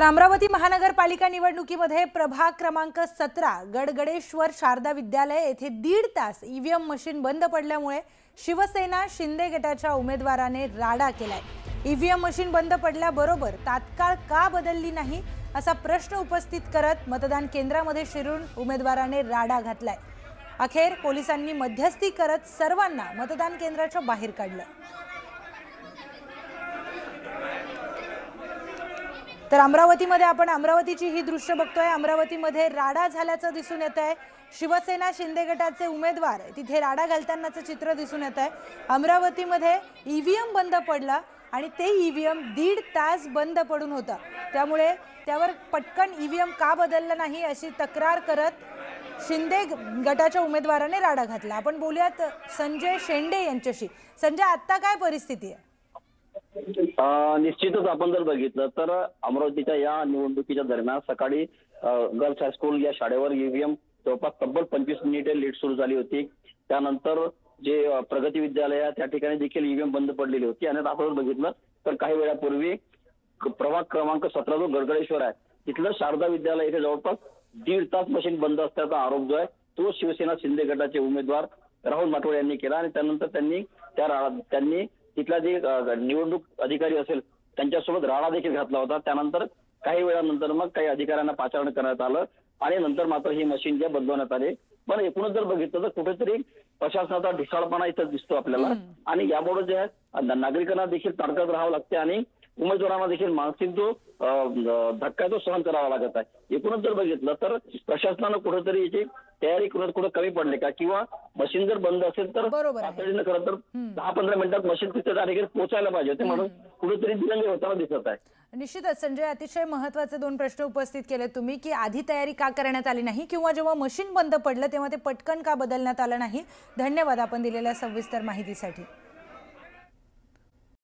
अमरावती महानगरपालिका निवडणुकीमध्ये प्रभाग क्रमांक 17 गडगडेश्वर शारदा विद्यालय येथे 1.5 तास ईव्हीएम मशीन बंद पडल्यामुळे शिवसेना शिंदे गटाच्या उमेदवाराने राडा केलाय। ईव्हीएम मशीन बंद पडल्याबरोबर तात्काळ का बदलली नाही असा प्रश्न उपस्थित करत मतदान केंद्रामध्ये शिरून उमेदवाराने राडा घातलाय। अखेर पोलिसांनी मध्यस्थी करत सर्वांना मतदान केंद्राच्या बाहेर काढलं। तर अमरावतीमध्ये आपण अमरावतीची ही दृश्य बघतोय। अमरावतीमध्ये राडा झाल्याचं दिसून येत आहे। शिवसेना शिंदे गटाचे उमेदवार तिथे राडा घालतानाचं चित्र दिसून येत आहे। अमरावतीमध्ये ईव्हीएम बंद पडला आणि ते ईव्हीएम 1.5 तास बंद पडून होतं, त्यामुळे त्यावर पटकन ईव्हीएम का बदललं नाही अशी तक्रार करत शिंदे गटाच्या उमेदवाराने राडा घातला। आपण बोलूयात संजय शेंडे यांच्याशी। संजय, आता काय परिस्थिती आहे? निश्चितच आपण जर बघितलं तर अमरावतीच्या या निवडणुकीच्या दरम्यान सकाळी गर्ल्स हायस्कूल या शाळेवर ईव्हीएम जवळपास तब्बल 25 मिनिटे लेट सुरू झाली होती। त्यानंतर जे प्रगती विद्यालय त्या ठिकाणी देखील ईव्हीएम बंद पडलेली होती आणि आपण बघितलं तर काही वेळापूर्वी प्रभाग क्रमांक 17 जो गडगडेश्वर आहे तिथलं शारदा विद्यालय इथे जवळपास 1.5 तास मशीन बंद असल्याचा आरोप जो आहे तो शिवसेना शिंदे गटाचे उमेदवार राहुल माटोळे यांनी केला आणि त्यानंतर त्यांनी तिथला जे निवडणूक अधिकारी असेल त्यांच्यासोबत राडा देखील घातला होता। त्यानंतर काही वेळानंतर मग काही अधिकाऱ्यांना पाचारण करण्यात आलं आणि नंतर मात्र ही मशीन जे बदलवण्यात आले। पण एकूणच जर बघितलं तर कुठेतरी प्रशासनाचा ढिसाळपणा इथं दिसतो आपल्याला आणि यामुळे जे आहे नागरिकांना देखील तारकत राहावं लागते आणि उमेदवारांना देखील मानसिक जो धक्का तो सहन करावा लागत आहे। एकूणच जर बघितलं तर प्रशासनानं कुठेतरी याची तयारी कुठे कमी पडली का किंवा मशीन जर बंद असेल तर तातडीनं खरं तर 10-15 मिनिटात मशीन तिथे डायरेक्ट पोहोचायला पाहिजे होते, म्हणून कुठेतरी दिरंगाई होताना दिसत आहे। निश्चितच संजय, अतिशय महत्त्वाचे 2 प्रश्न उपस्थित केले तुम्ही की आधी तयारी का करण्यात आली नाही किंवा जेव्हा मशीन बंद पडलं तेव्हा ते पटकन का बदलण्यात आलं नाही। धन्यवाद आपण दिलेल्या सविस्तर माहितीसाठी।